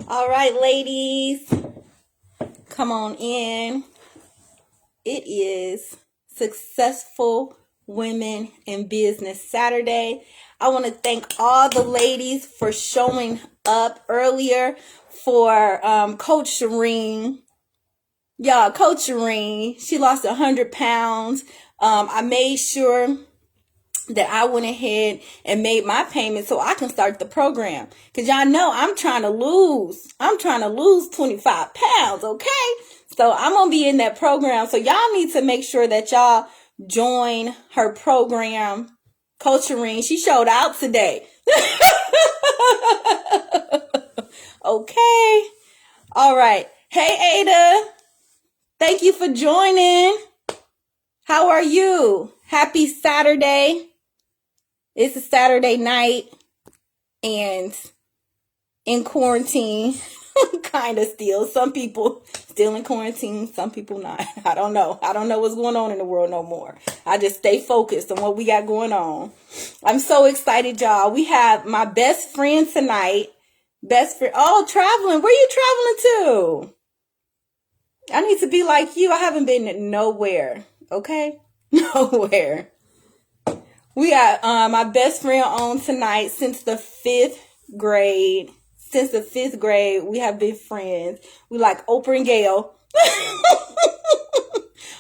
All right, ladies, come on in. It is Successful Women in Business Saturday. I want to thank all the ladies for showing up earlier for Coach Shireen. Y'all, Coach Shireen, she lost 100 pounds. I made sure that I went ahead and made my payment so I can start the program. Because y'all know I'm trying to lose. I'm trying to lose 25 pounds, okay? So I'm going to be in that program. So y'all need to make sure that y'all join her program. Coach Shireen, she showed out today. Okay. All right. Hey, Ada. Thank you for joining. How are you? Happy Saturday. It's a Saturday night and in quarantine, kind of still. Some people still in quarantine, some people not. I don't know. I don't know what's going on in the world no more. I just stay focused on what we got going on. I'm so excited, y'all. We have my best friend tonight. Best friend. Oh, traveling. Where you traveling to? I need to be like you. I haven't been nowhere. Okay? Nowhere. We got my best friend on tonight since the fifth grade. Since the fifth grade, we have been friends. We like Oprah and Gail.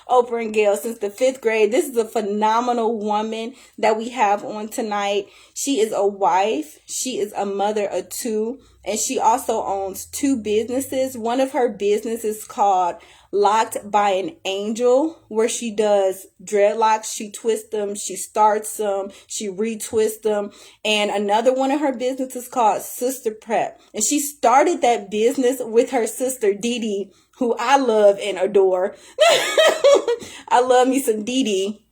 Oprah and Gail since the fifth grade. This is a phenomenal woman that we have on tonight. She is a wife. She is a mother of two. And she also owns two businesses. One of her businesses is called Locked by an Angel, where she does dreadlocks. She twists them, she starts them, she retwists them. And another one of her businesses is called Sister Prep. And she started that business with her sister Dee Dee, who I love and adore. I love me some Dee Dee.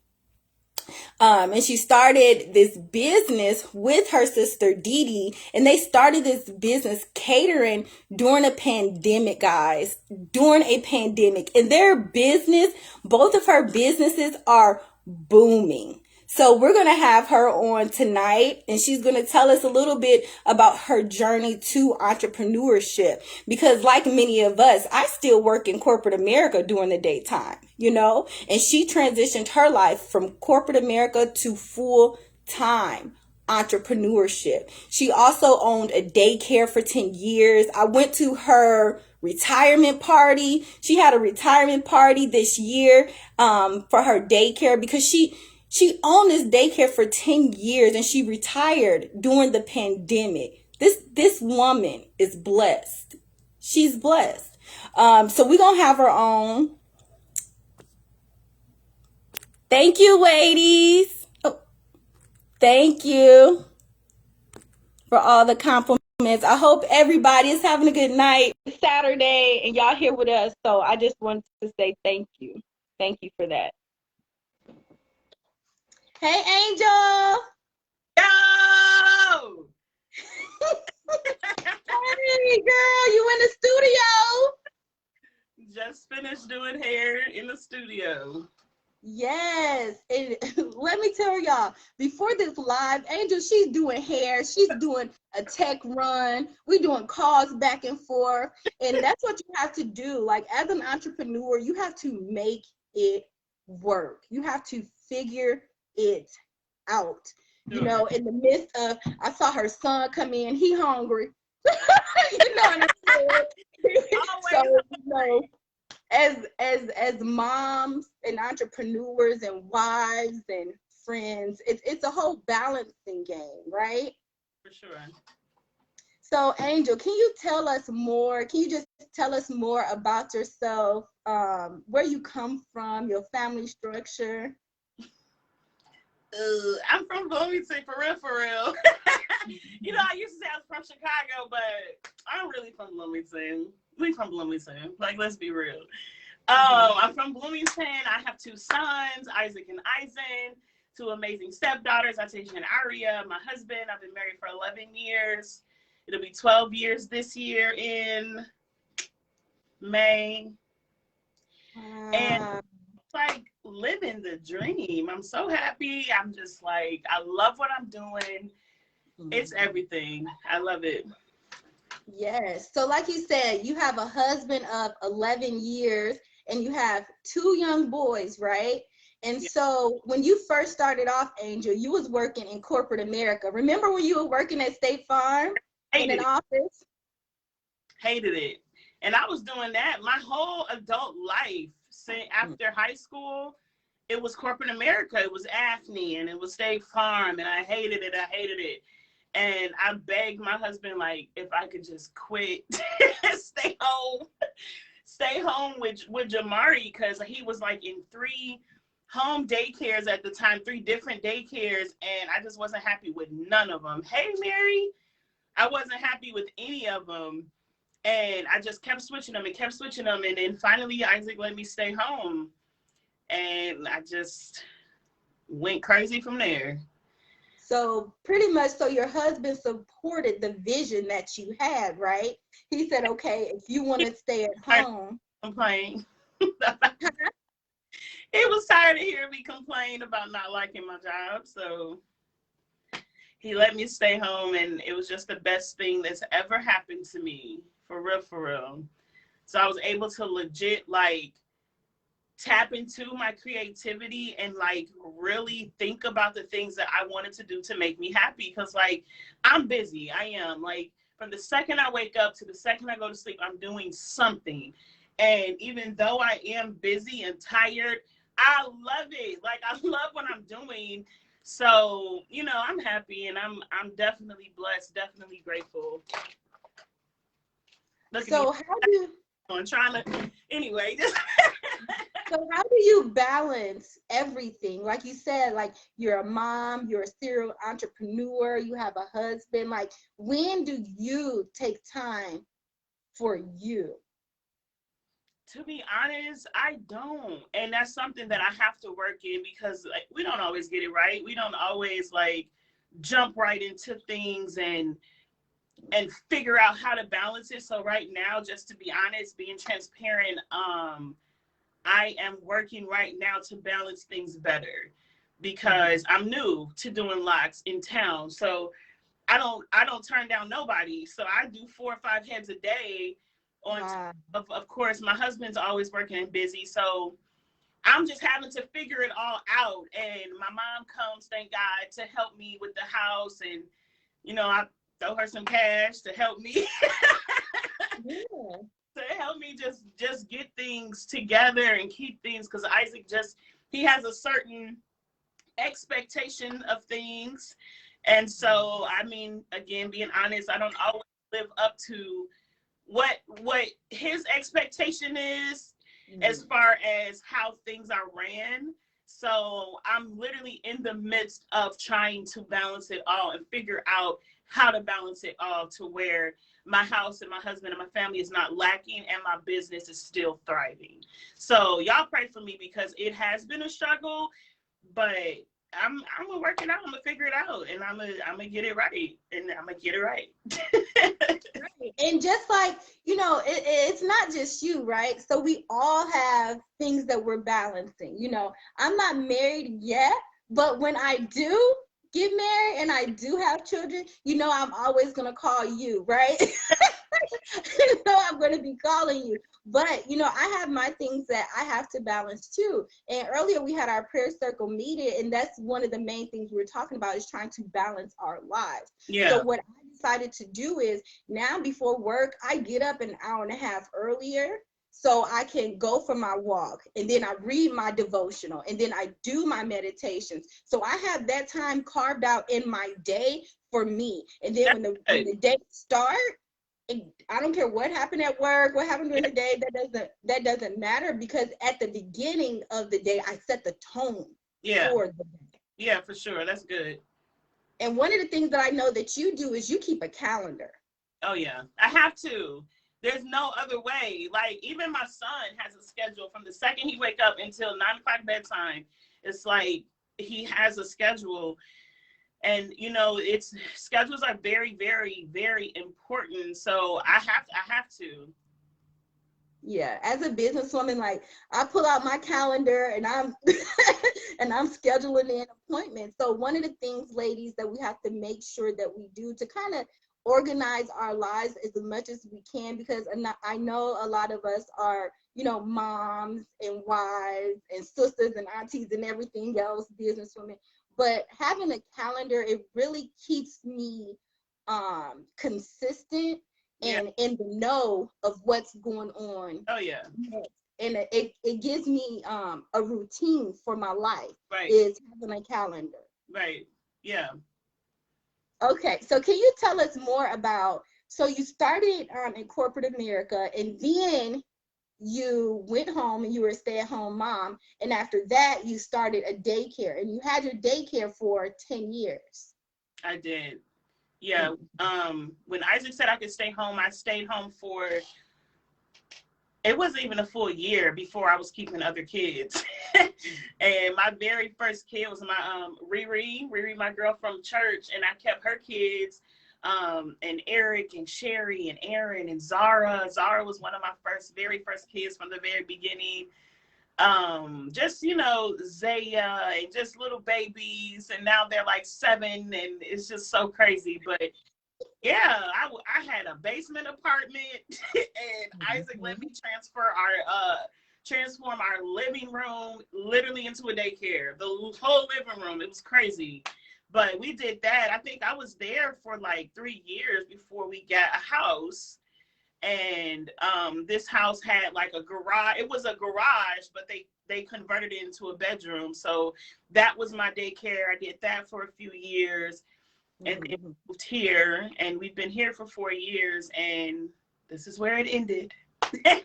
And she started this business with her sister Dee Dee, and they started this business catering during a pandemic, guys, during a pandemic. And their business, both of her businesses are booming. So we're going to have her on tonight, and she's going to tell us a little bit about her journey to entrepreneurship. Because like many of us, I still work in corporate America during the daytime, and she transitioned her life from corporate America to full-time entrepreneurship. She also owned a daycare for 10 years. I went to her retirement party. She had a retirement party this year for her daycare because she owned this daycare for 10 years and she retired during the pandemic. This woman is blessed. She's blessed. So we're going to have her on. Thank you, ladies. Oh, thank you for all the compliments. I hope everybody is having a good night. It's Saturday and y'all here with us. So I just wanted to say thank you. Thank you for that. Hey, Angel. Yo! Hey, girl, you in the studio? Just finished doing hair in the studio. Yes, and let me tell y'all, before this live, Angel, she's doing hair, she's doing a tech run, we're doing calls back and forth, and that's what you have to do. Like, as an entrepreneur, you have to make it work. You have to figure it out. Sure. In the midst of, I saw her son come in, he hungry. You know what I'm saying? So, as moms and entrepreneurs and wives and friends, it's a whole balancing game, right? For sure. So, Angel, can you tell us more? Can you just tell us more about yourself, where you come from, your family structure? I'm from Bloomington, for real, for real. I used to say I was from Chicago, but I'm really from Bloomington. We from Bloomington. Like, let's be real. I'm from Bloomington. I have two sons, Isaac and Eisen, two amazing stepdaughters, Atisha and Aria. My husband, I've been married for 11 years. It'll be 12 years this year in May. And like living the dream. I'm so happy. I'm just like, I love what I'm doing. It's everything. I love it. Yes. So like you said, you have a husband of 11 years and you have two young boys, right? And Yeah, so when you first started off, Angel, you was working in corporate America. Remember when you were working at State Farm in an hated it, office? hated it. And I was doing that my whole adult life. Since after high school, it was corporate America. It was AFNI and it was State Farm, and I hated it. I hated it. And I begged my husband, like, if I could just quit, stay home, stay home with Jamari, because he was like in 3 home daycares at the time, 3 different daycares, and I just wasn't happy with none of them. Hey, Mary, I wasn't happy with any of them. And I just kept switching them and kept switching them. And then finally, Isaac let me stay home. And I just went crazy from there. So pretty much, so your husband supported the vision that you had, right? He said, okay, if you want to stay at I home. complained. He was tired of hearing me complain about not liking my job. So he let me stay home, and it was just the best thing that's ever happened to me. For real, for real. So I was able to legit, like, tap into my creativity and like really think about the things that I wanted to do to make me happy. Because like I'm busy. I am, like, from the second I wake up to the second I go to sleep, I'm doing something. And even though I am busy and tired, I love it. Like I love what I'm doing. So, I'm happy, and I'm definitely blessed, definitely grateful. Look at me. So how do I'm trying to anyway. So how do you balance everything? Like you said, like you're a mom, you're a serial entrepreneur, you have a husband. Like when do you take time for you? To be honest, I don't. And that's something that I have to work in, because like we don't always get it right. We don't always like jump right into things and figure out how to balance it. So right now, just to be honest, being transparent, I am working right now to balance things better, because I'm new to doing locks in town. So I don't turn down nobody. So I do 4 or 5 heads a day on Wow. of course my husband's always working and busy. So I'm just having to figure it all out. And my mom comes, thank God, to help me with the house, and I throw her some cash to help me Yeah. to help me just get things together and keep things, because Isaac just he has a certain expectation of things. And so, I mean, again, being honest, I don't always live up to what his expectation is as far as how things are ran. So I'm literally in the midst of trying to balance it all and figure out how to balance it all to where my house and my husband and my family is not lacking and my business is still thriving. So y'all pray for me, because it has been a struggle, but I'm gonna work it out. I'm gonna figure it out, and I'm gonna get it right, and I'm gonna get it right. And just like, it's not just you, right? So we all have things that we're balancing. I'm not married yet, but when I do get married and I do have children, I'm always going to call you, right? I'm going to be calling you. But, I have my things that I have to balance too. And earlier we had our prayer circle meeting, and that's one of the main things we were talking about, is trying to balance our lives. Yeah. So what I decided to do is, now before work, I get up an hour and a half earlier so I can go for my walk, and then I read my devotional, and then I do my meditations. So I have that time carved out in my day for me. And then when the day starts, I don't care what happened at work, what happened during the day, that doesn't matter, because at the beginning of the day, I set the tone for the day. Yeah, for sure. That's good. And one of the things that I know that you do is you keep a calendar. Oh yeah, I have to. There's no other way. Like even my son has a schedule from the second he wake up until 9 o'clock bedtime. It's like he has a schedule. And it's schedules are very, very, very important. So I have to. Yeah, as a businesswoman, like I pull out my calendar and I'm and I'm scheduling in appointments. So one of the things, ladies, that we have to make sure that we do to kind of organize our lives as much as we can, because I know a lot of us are, moms and wives and sisters and aunties and everything else, businesswomen. But having a calendar, it really keeps me consistent and in the know of what's going on. Oh yeah. And it gives me a routine for my life. Right. Is having a calendar. Right. Yeah. Okay, so can you tell us more about, so you started in corporate America, and then you went home and you were a stay-at-home mom, and after that you started a daycare, and you had your daycare for 10 years. I did. Yeah. When Isaac said I could stay home, I stayed home for, it wasn't even a full year before I was keeping other kids. And my very first kid was my Riri, my girl from church, and I kept her kids, and Eric and Sherry and Aaron and Zara. Zara was one of my very first kids from the very beginning. Just, Zaya, and just little babies, and now they're like 7, and it's just so crazy. But yeah, I had a basement apartment, and Isaac let me transform our living room literally into a daycare. The whole living room, it was crazy. But we did that. I think I was there for like 3 years before we got a house. And this house had like a garage. It was a garage, but they converted it into a bedroom. So that was my daycare. I did that for a few years. And then moved here, and we've been here for 4 years, and this is where it ended. And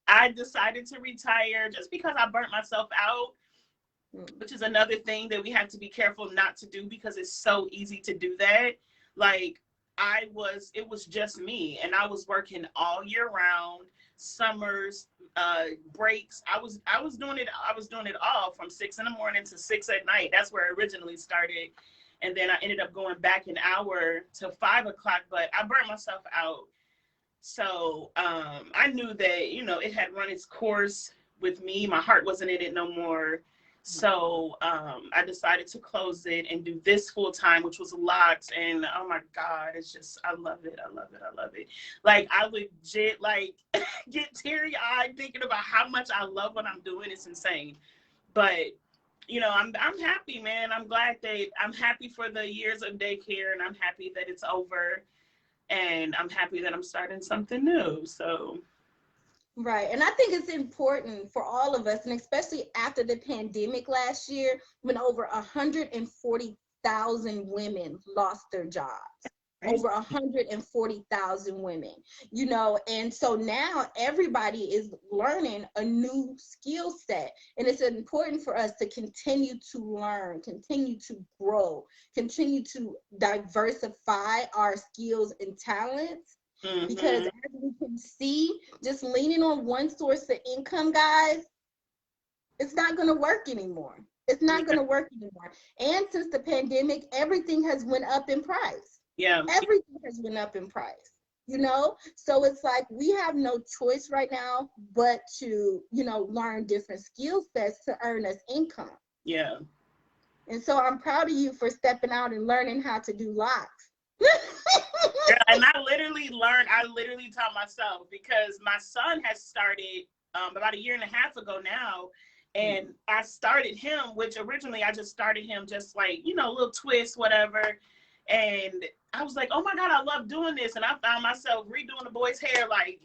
I decided to retire just because I burnt myself out, which is another thing that we have to be careful not to do, because it's so easy to do that. Like, it was just me, and I was working all year round, summers, breaks. I was doing it all from 6 in the morning to 6 at night. That's where it originally started. And then I ended up going back an hour to 5 o'clock, but I burnt myself out. So I knew that, it had run its course with me. My heart wasn't in it no more. So I decided to close it and do this full time, which was lots. And oh my God, it's just, I love it. I love it. I love it. Like, I legit get teary eyed thinking about how much I love what I'm doing. It's insane. But I'm happy, man. I'm happy for the years of daycare, and I'm happy that it's over, and I'm happy that I'm starting something new. So. Right. And I think it's important for all of us, and especially after the pandemic last year, when over 140,000 women lost their jobs. Over 140,000 women, and so now everybody is learning a new skill set, and it's important for us to continue to learn, continue to grow, continue to diversify our skills and talents. Because as we can see, just leaning on one source of income, guys, it's not going to work anymore. It's not going to work anymore. And since the pandemic, everything has went up in price. Yeah. Everything has went up in price, So it's like we have no choice right now but to, learn different skill sets to earn us income. Yeah. And so I'm proud of you for stepping out and learning how to do locks. Yeah, and I literally taught myself, because my son has started about 1.5 years ago now. And I started him, which originally I just started him just like, a little twist, whatever. And I was like, oh my God, I love doing this. And I found myself redoing the boy's hair like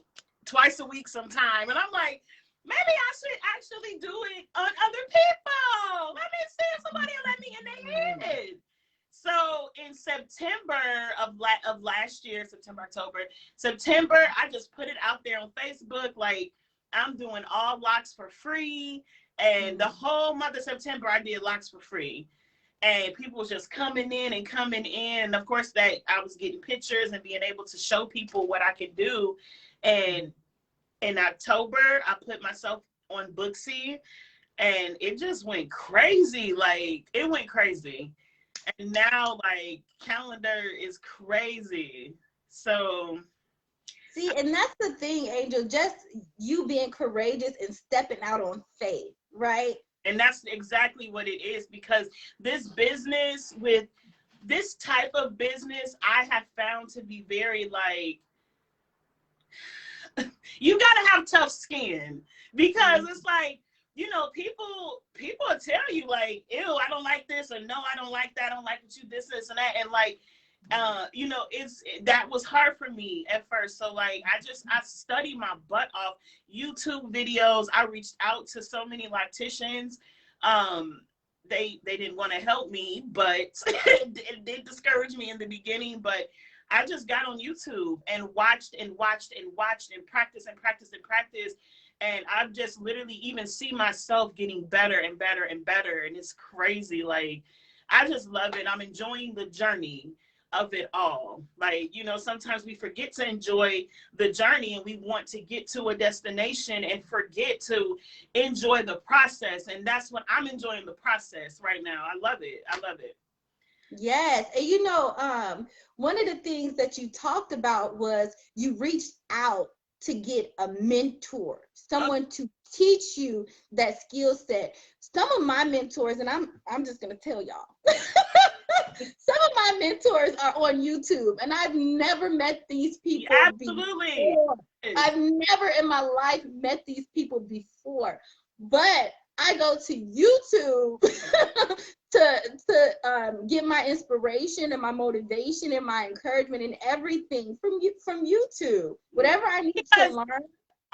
twice a week sometime. And I'm like, maybe I should actually do it on other people. Let me see if somebody will let me in their head. So in September of last year, September, I just put it out there on Facebook, like, I'm doing all locks for free. And the whole month of September, I did locks for free. And people was just coming in. And of course, that I was getting pictures and being able to show people what I could do. And in October, I put myself on Booksy, and it just went crazy. Like, it went crazy. And now, like, calendar is crazy. So. See, and that's the thing, Angel, just you being courageous and stepping out on faith, right? And that's exactly what it is, because this business with this type of business I have found to be very like, you gotta have tough skin, because it's like, you know, people will tell you like, ew, I don't like this, or no, I don't like that, I don't like what you this and that, and like, you know, that was hard for me at first. So like, I studied my butt off. YouTube videos, I reached out to so many lacticians. They didn't want to help me, but it did discourage me in the beginning. But I just got on YouTube and watched and watched and watched and practiced and practiced and practiced. And I've just literally even see myself getting better and better and better. And it's crazy. Like, I just love it. I'm enjoying the journey of it all. Like, you know, sometimes we forget to enjoy the journey, and we want to get to a destination and forget to enjoy the process. And that's what I'm enjoying, the process right now. I love it. I love it. Yes. And you know, one of the things that you talked about was you reached out to get a mentor, someone to teach you that skill set. Some of my mentors, and I'm just gonna tell y'all, some of my mentors are on YouTube, and I've never met these people Absolutely. before. I've never in my life met these people before, but I go to YouTube to get my inspiration and my motivation and my encouragement and everything from YouTube. Whatever I need to learn.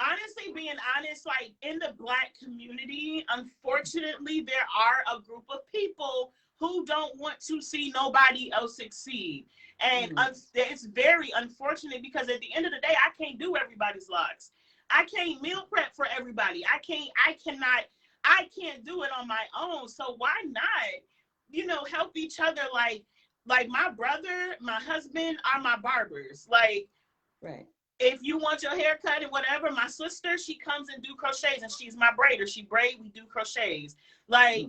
Honestly, being honest, like in the Black community, unfortunately, there are a group of people who don't want to see nobody else succeed. And it's very unfortunate, because at the end of the day, I can't do everybody's locks. I can't meal prep for everybody. I can't do it on my own. So why not, you know, help each other? Like my brother, my husband are my barbers. Like, right. If you want your hair cut and whatever, my sister, she comes and do crochets, and she's my braider. She braid, we do crochets. Like,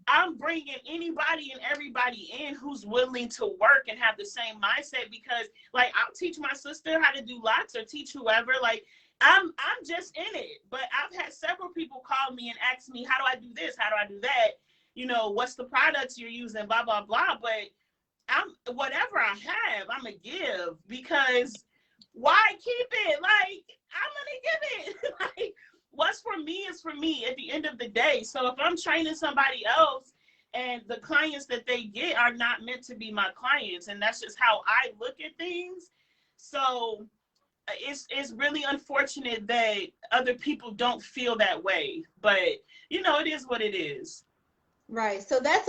I'm bringing anybody and everybody in who's willing to work and have the same mindset, because like, I'll teach my sister how to do locks, or teach whoever. Like, I'm just in it. But I've had several people call me and ask me, how do I do this? How do I do that? You know, what's the products you're using? Blah, blah, blah. But whatever I have, I'm going to give, because why keep it? Like, I'm going to give it. Like, what's for me is for me at the end of the day. So if I'm training somebody else and the clients that they get are not meant to be my clients, and that's just how I look at things. So it's really unfortunate that other people don't feel that way, but you know, it is what it is. Right. So that's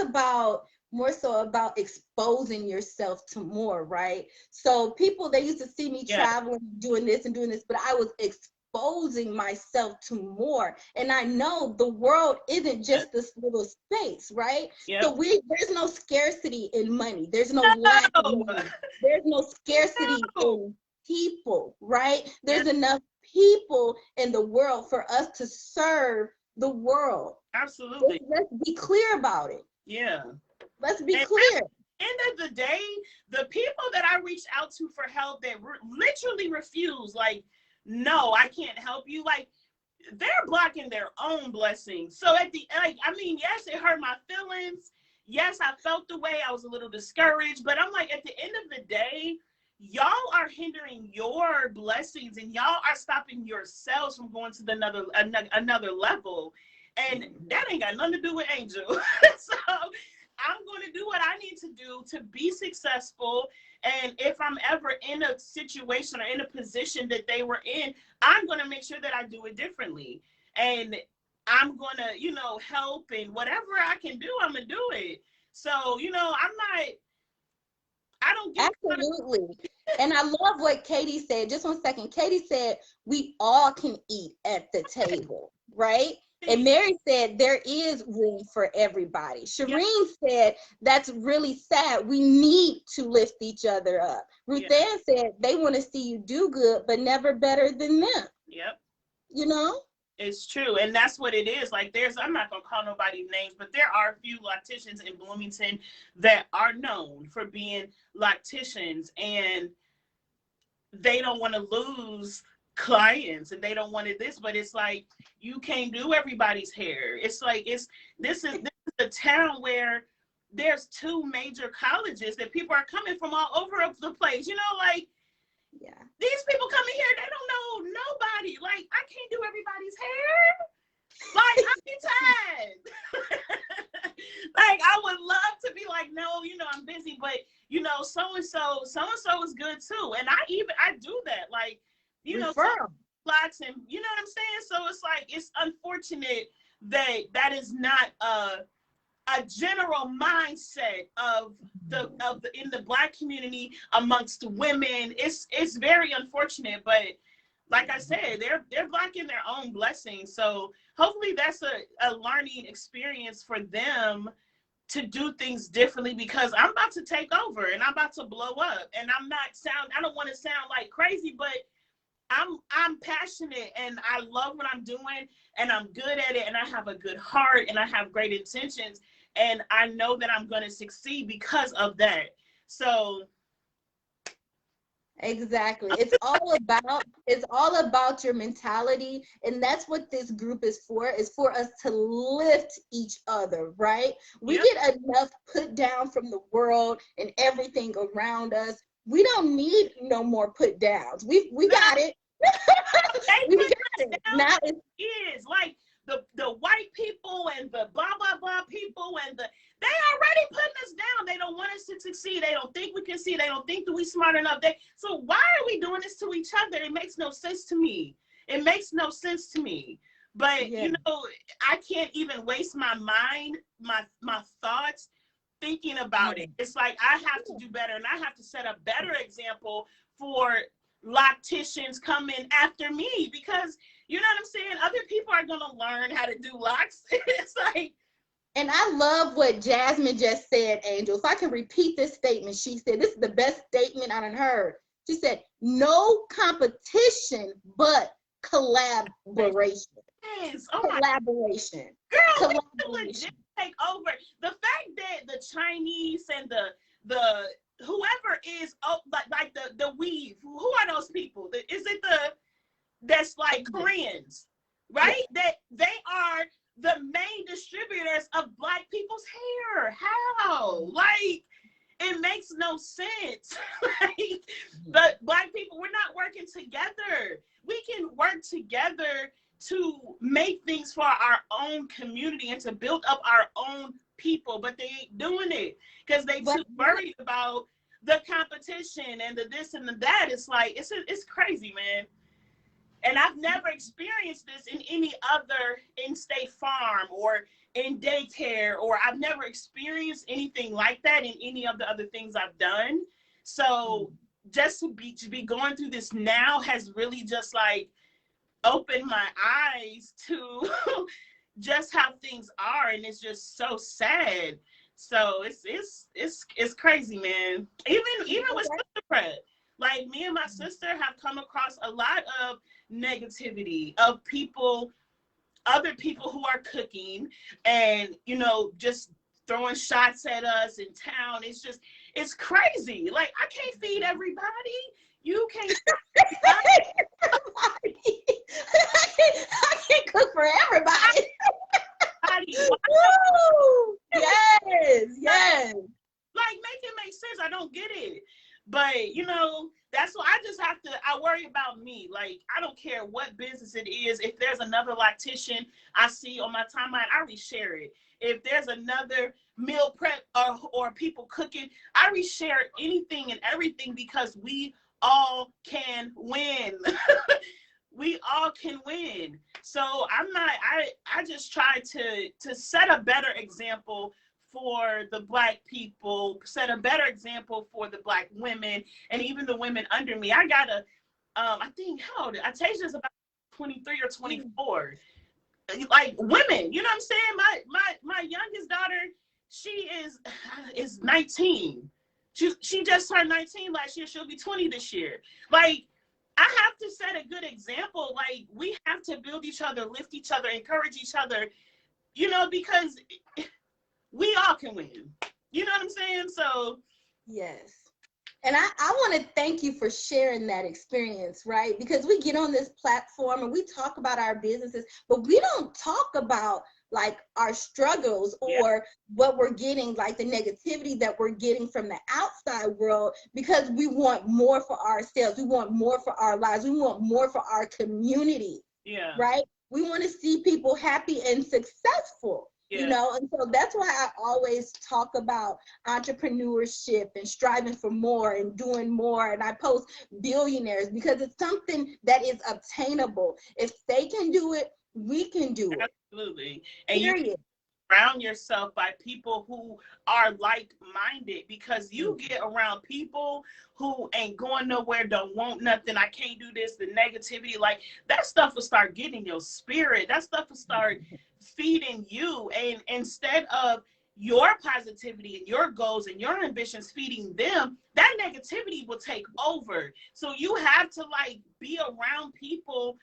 more so about exposing yourself to more, right? So people, they used to see me traveling, doing this and doing this, but I was exposing myself to more. And I know the world isn't just this little space, right? So there's no scarcity in money. There's no lack of money. There's no scarcity in people, right? There's enough people in the world for us to serve the world. Absolutely. Let's be clear about it. Yeah. Let's be clear. End of the day, the people that I reached out to for help that literally refuse, like, no, I can't help you. Like, they're blocking their own blessings. So at the, like, I mean, yes, it hurt my feelings. Yes, I felt the way. I was a little discouraged, but I'm like, at the end of the day, y'all are hindering your blessings, and y'all are stopping yourselves from going to another level. And that ain't got nothing to do with Angel. So I'm going to do what I need to do to be successful. And if I'm ever in a situation or in a position that they were in, I'm going to make sure that I do it differently. And I'm going to, you know, help, and whatever I can do, I'm going to do it. So, you know, I don't get absolutely. And I love what Katie said. Just 1 second. Katie said, we all can eat at the table, right? And Mary said, there is room for everybody. Shireen said, that's really sad. We need to lift each other up. Ruth Ann said, they want to see you do good, but never better than them. Yep. You know? It's true. And that's what it is. Like, I'm not going to call nobody's names, but there are a few lacticians in Bloomington that are known for being lacticians, and they don't want to lose clients, and they don't want this, but it's like, you can't do everybody's hair. It's like, this is a town where there's 2 major colleges that people are coming from all over the place. You know, like, Yeah. these people coming here, they don't know nobody. Like, I can't do everybody's hair. Like, I'd be tired. Like, I would love to be like, no, you know, I'm busy, but you know, so-and-so is good too. And I do that. Like, you know, blocks, and you know what I'm saying? So it's like, it's unfortunate that that is not a general mindset of the in the Black community amongst women. It's very unfortunate, but like I said, they're blocking their own blessings. So hopefully that's a learning experience for them to do things differently, because I'm about to take over and I'm about to blow up. And I don't want to sound like crazy, but I'm passionate and I love what I'm doing and I'm good at it and I have a good heart and I have great intentions and I know that I'm going to succeed because of that. So exactly. It's all about your mentality, and that's what this group is for us to lift each other, right? We get enough put down from the world and everything around us. We don't need no more put downs. We got it. We got it. Now it's like the white people and the blah blah blah people and they already putting us down. They don't want us to succeed. They don't think we can see. They don't think that we smart enough. So why are we doing this to each other? It makes no sense to me. It makes no sense to me. But you know, I can't even waste my mind, my thoughts thinking about it. It's like I have to do better, and I have to set a better example for locticians coming after me, because you know what I'm saying? Other people are gonna learn how to do locks. It's like, and I love what Jasmine just said, Angel. If I can repeat this statement, she said, this is the best statement I done heard. She said, no competition, but collaboration. yes. Collaboration. Girl, legit take over. The fact that the Chinese and the whoever is like the weave, who are those people? Is it that's like Koreans, right? That they are the main distributors of Black people's hair. How? Like, it makes no sense. Like, but Black people, we're not working together. We can work together to make things for our own community and to build up our own people, but they ain't doing it because they too worried about the competition and the this and the that. It's like, it's crazy, man. And I've never experienced this in any other in-state farm or in daycare, or I've never experienced anything like that in any of the other things I've done. So just to be going through this now has really just like opened my eyes to just how things are, and it's just so sad. So it's crazy, man. Even with Sister Prep, like me and my sister have come across a lot of negativity of people, other people who are cooking and, you know, just throwing shots at us in town. It's crazy. Like, I can't feed everybody. You can't I can't cook for everybody. Yes. Like, make it make sense. I don't get it. But, you know, that's why I worry about me. Like, I don't care what business it is. If there's another loctician I see on my timeline, I reshare it. If there's another meal prep or people cooking, I reshare anything and everything, because we all can win. We all can win. So I just try to set a better example for the Black people, set a better example for the Black women, and even the women under me. I got I think, how old? Tasha's about 23 or 24. Like, women, you know what I'm saying? My youngest daughter, she is 19. She just turned 19 last year. She'll be 20 this year. Like, I have to set a good example. Like, we have to build each other, lift each other, encourage each other, you know, because we all can win. You know what I'm saying? So yes. And I want to thank you for sharing that experience, right? Because we get on this platform and we talk about our businesses, but we don't talk about like our struggles Yeah. or what we're getting, like the negativity that we're getting from the outside world, because we want more for ourselves. We want more for our lives. We want more for our community, Yeah. right? We want to see people happy and successful. You Yeah. know, and so that's why I always talk about entrepreneurship and striving for more and doing more. And I post billionaires because it's something that is obtainable. If they can do it, we can do it. Absolutely. And you Period. surround yourself by people who are like-minded, because you get around people who ain't going nowhere, don't want nothing, I can't do this, the negativity, like that stuff will start getting your spirit. That stuff will start feeding you. And instead of your positivity and your goals and your ambitions feeding them, that negativity will take over. So you have to like be around people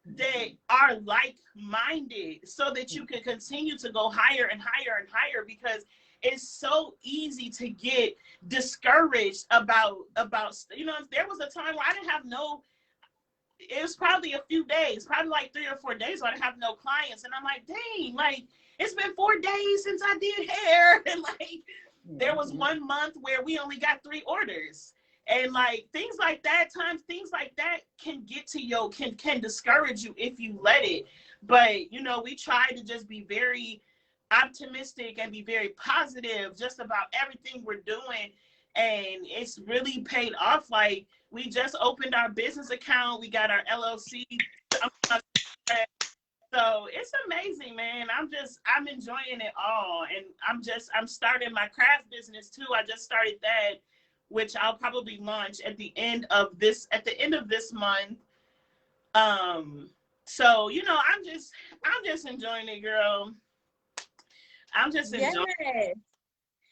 that are like-minded so that you can continue to go higher and higher and higher, because it's so easy to get discouraged about you know, there was a time where I didn't have no, it was probably a few days, probably like 3 or 4 days where I didn't have no clients, and I'm like, dang, like it's been 4 days since I did hair, and like there was 1 month where we only got 3 orders. And like things like that, times things like that can get to you, can discourage you if you let it. But you know, we try to just be very optimistic and be very positive just about everything we're doing, and it's really paid off. Like we just opened our business account, we got our LLC. So it's amazing, man. I'm enjoying it all. And I'm starting my craft business too. I just started that, which I'll probably launch at the end of this month. So you know, I'm just enjoying it, girl. I'm just enjoying. Yes.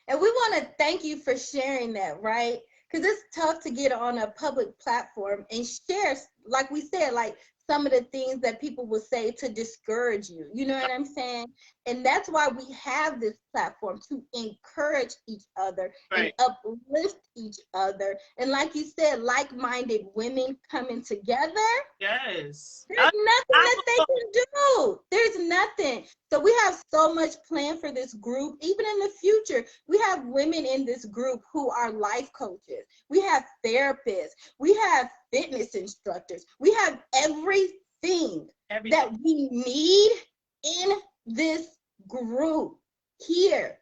And we want to thank you for sharing that, right? Because it's tough to get on a public platform and share, like we said, like some of the things that people will say to discourage you. You know what I'm saying? And that's why we have this platform, to encourage each other and Right. uplift each other. And like you said, like-minded women coming together. Yes. There's nothing that they can do. There's nothing. So we have so much planned for this group. Even in the future, we have women in this group who are life coaches. We have therapists. We have fitness instructors. We have everything that we need in this group here.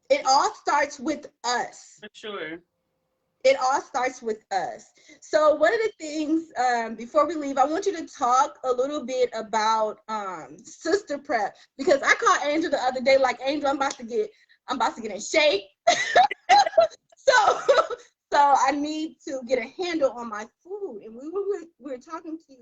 It all starts with us. For sure. It all starts with us. So one of the things, before we leave, I want you to talk a little bit about Sister Prep, because I called Angel the other day, like, Angel, I'm about to get in shape. so I need to get a handle on my food. And we were talking to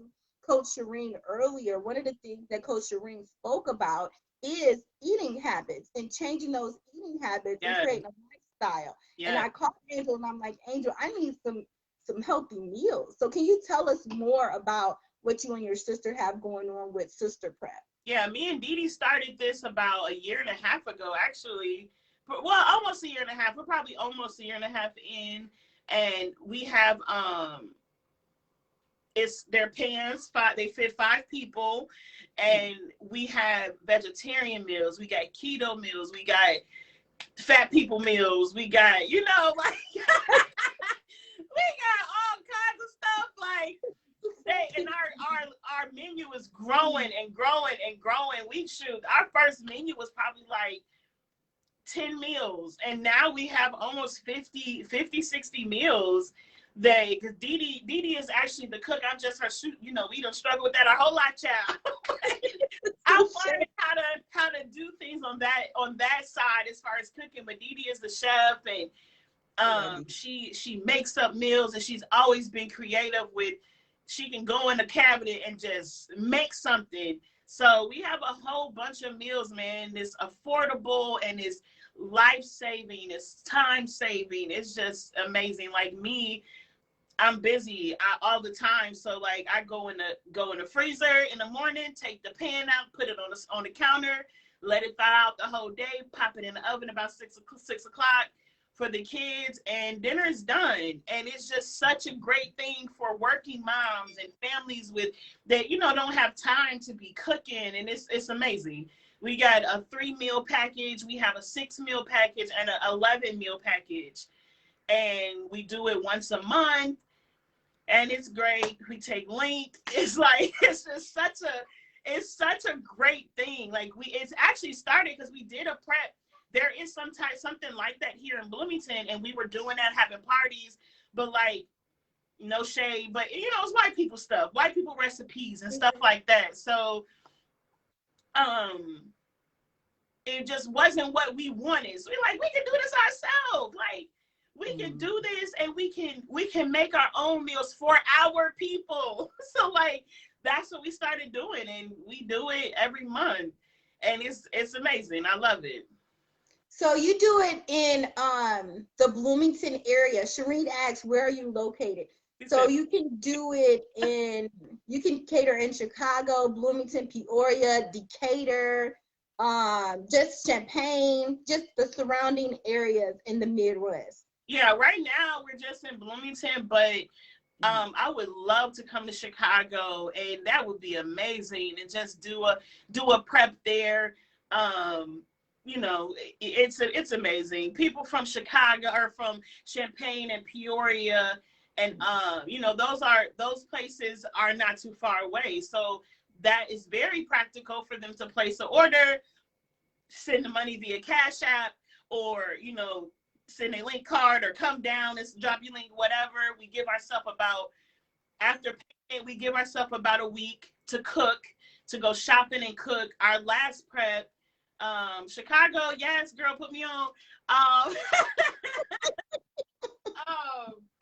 Coach Shireen earlier. One of the things that Coach Shireen spoke about is eating habits and changing those eating habits and creating a lifestyle. And I called Angel and I'm like, Angel, I need some healthy meals. So can you tell us more about what you and your sister have going on with Sister Prep? Yeah, me and Dee Dee started this about a year and a half ago, actually. Well, almost a year and a half. We're probably almost a year and a half in, and we have it's their pans, they fit 5 people, and we have vegetarian meals, we got keto meals, we got fat people meals, we got, you know, like we got all kinds of stuff, like and our menu is growing and growing and growing. Our first menu was probably like 10 meals, and now we have almost 50 60 meals. Because Dee Dee is actually the cook. I'm just her shoot. You know, we don't struggle with that our whole life, child. I'm learning how to do things on that side as far as cooking. But Dee Dee is the chef, and she makes up meals, and she's always been creative with. She can go in the cabinet and just make something. So we have a whole bunch of meals, man. It's affordable and it's life-saving. It's time-saving. It's just amazing. Like me, I'm busy all the time, so like I go in the freezer in the morning, take the pan out, put it on the counter, let it thaw out the whole day, pop it in the oven about 6 o'clock, for the kids, and dinner is done. And it's just such a great thing for working moms and families with that, you know, don't have time to be cooking. And it's amazing. We got a 3-meal package, we have a 6-meal package, and an 11-meal package. And we do it once a month, and it's great. We take length. It's like, it's just such a great thing. Like, it's actually started because we did a prep. There is something like that here in Bloomington, and we were doing that, having parties, but like, no shade, but you know, it's white people stuff, white people recipes and stuff like that. So, it just wasn't what we wanted. So we're like, we can do this ourselves. Like, we can do this, and we can make our own meals for our people. So like, that's what we started doing, and we do it every month, and it's amazing. I love it. So you do it in the Bloomington area. Shireen asks, where are you located? So you can do it you can cater in Chicago, Bloomington, Peoria, Decatur, just Champaign, just the surrounding areas in the Midwest. Yeah, right now we're just in Bloomington, but I would love to come to Chicago, and that would be amazing, and just do a prep there. You know, it's amazing. People from Chicago or from Champaign and Peoria, and you know, those places are not too far away, so that is very practical for them to place an order, send the money via Cash App, or you know, send a link card, or come down and drop your link, whatever. We give ourselves after payment, we give ourselves about a week to cook, to go shopping and cook. Our last prep, Chicago, yes, girl, put me on.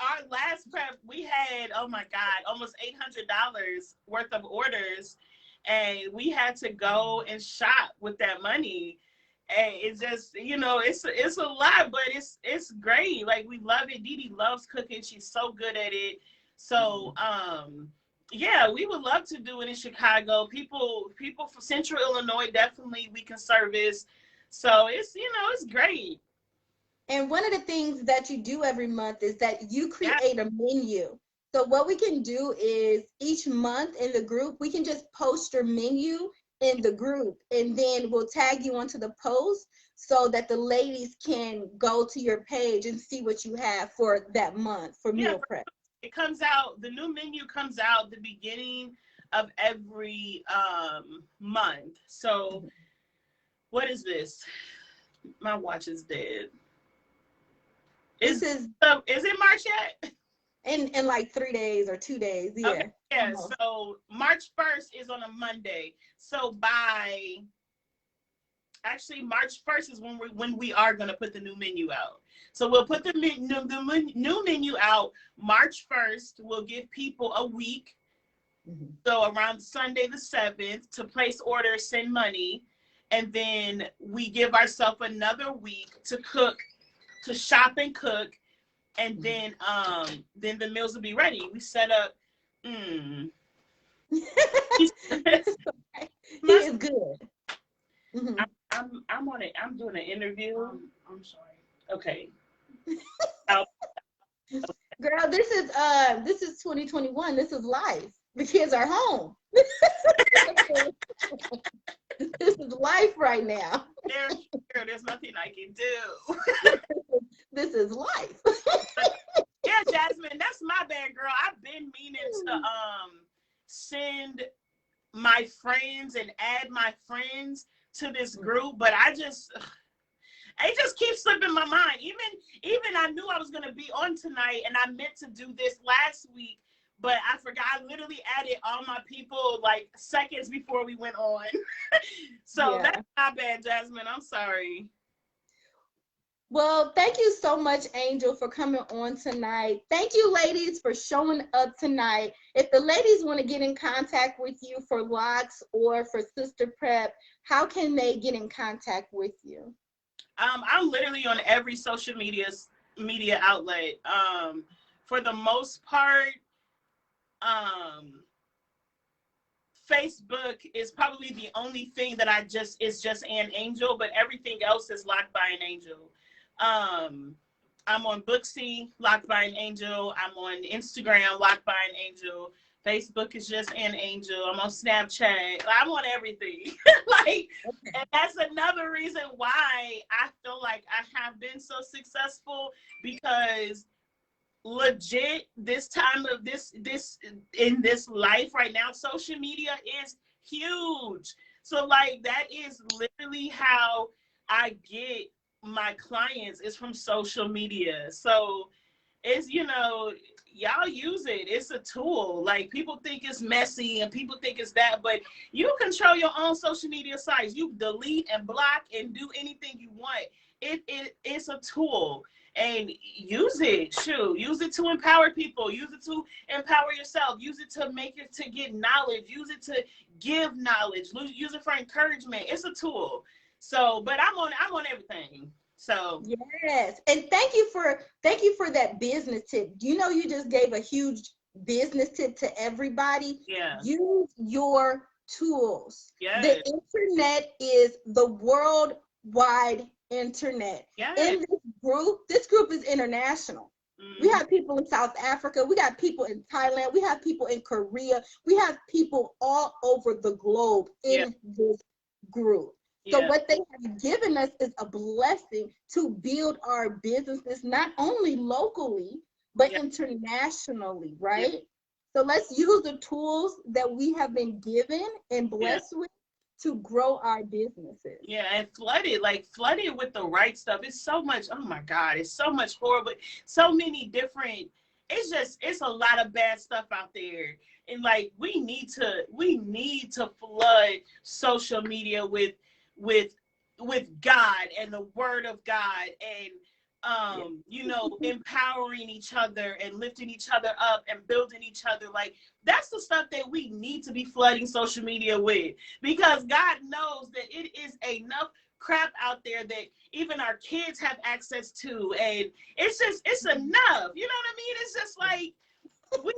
Our last prep, we had, oh my God, almost $800 worth of orders, and we had to go and shop with that money. And it's just, you know, it's a lot, but it's great. Like, we love it. Dee Dee loves cooking. She's so good at it. So, yeah, we would love to do it in Chicago. People from Central Illinois, definitely we can service. So it's, you know, it's great. And one of the things that you do every month is that you create a menu. So what we can do is each month in the group, we can just post your menu in the group, and then we'll tag you onto the post so that the ladies can go to your page and see what you have for that month for meal prep. It comes out, the new menu comes out the beginning of every month. So what is this? My watch is dead. Is it March yet? In like 3 days or 2 days, yeah. Okay. Yeah, so March 1st is on a Monday. So March 1st is when we are going to put the new menu out. So we'll put the new menu out March 1st. We'll give people a week. So around Sunday the 7th to place orders, send money. And then we give ourselves another week to cook, to shop and cook. And then the meals will be ready. We set up. He is good. I'm on it. I'm doing an interview. I'm sorry. Okay. Girl, this is 2021. This is life. The kids are home. This is life right now. There's nothing I can do. This is life. Yeah, Jasmine, that's my bad, girl. I've been meaning to send my friends and add my friends to this group, but it just keeps slipping my mind. Even I knew I was gonna be on tonight, and I meant to do this last week, but I forgot. I literally added all my people like seconds before we went on. So that's my bad, Jasmine. I'm sorry. Well, thank you so much, Angel, for coming on tonight. Thank you, ladies, for showing up tonight. If the ladies want to get in contact with you for locks or for Sister Prep, how can they get in contact with you? I'm literally on every social media outlet. For the most part, Facebook is probably the only thing that is just an Angel, but everything else is Locked by an Angel. I'm on Booksy, Locked by an Angel. I'm on Instagram, Locked by an Angel. Facebook is just an angel. I'm on Snapchat. I'm on everything. Like, and that's another reason why I feel like I have been so successful, because legit this time of this in this life right now, social media is huge. So like that is literally how I get my clients, is from social media. So it's, y'all use it. It's a tool. Like, people think it's messy and people think it's that, but you control your own social media sites. You delete and block and do anything you want. It's a tool, and use it. Shoot, use it to empower people. Use it to empower yourself. Use it to make it, to get knowledge. Use it to give knowledge. Use it for encouragement. It's a tool. So, but I'm on everything. So yes, and thank you for that business tip. You just gave a huge business tip to everybody. yeah, Use your tools. yeah, The internet is the worldwide internet. yeah. In this group is international. We have people in South Africa. We got people in Thailand. We have people in Korea. We have people all over the globe in this group. So what they have given us is a blessing to build our businesses, not only locally, but internationally, right? So let's use the tools that we have been given and blessed with to grow our businesses. Yeah, and flooded with the right stuff. It's so much, oh my God, it's so much horrible, so many different, it's a lot of bad stuff out there. And like, we need to flood social media with God and the word of God, and empowering each other and lifting each other up and building each other. Like, that's the stuff that we need to be flooding social media with, because God knows that it is enough crap out there that even our kids have access to, and it's enough. You know what I mean? It's just like, we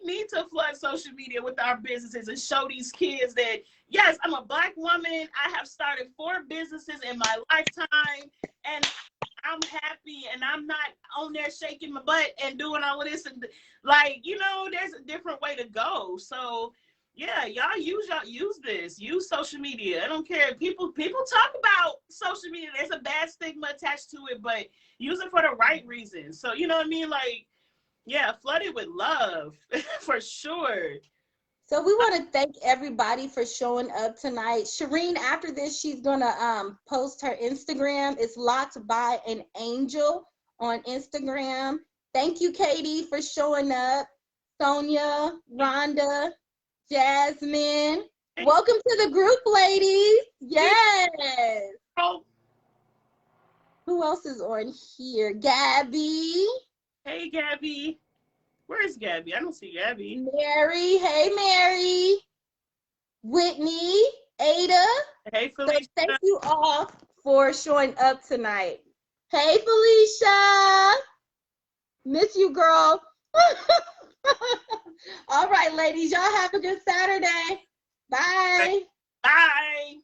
need to flood social media with our businesses and show these kids that, yes, I'm a Black woman. I have started 4 businesses in my lifetime, and I'm happy, and I'm not on there shaking my butt and doing all of this. And like, there's a different way to go. So yeah, y'all use this. Use social media. I don't care. People talk about social media. There's a bad stigma attached to it, but use it for the right reasons. So, you know what I mean? Like, yeah, flooded with love for sure. So we want to thank everybody for showing up tonight. Shireen, after this, she's gonna post her Instagram. It's Locked by an Angel on Instagram. Thank you, Katie, for showing up. Sonia, Rhonda, Jasmine. Welcome to the group, ladies. Yes. Oh. Who else is on here? Gabby. Hey, Gabby. Where is Gabby? I don't see Gabby. Mary. Hey, Mary. Whitney. Ada. Hey, Felicia. So thank you all for showing up tonight. Hey, Felicia. Miss you, girl. All right, ladies. Y'all have a good Saturday. Bye. Bye.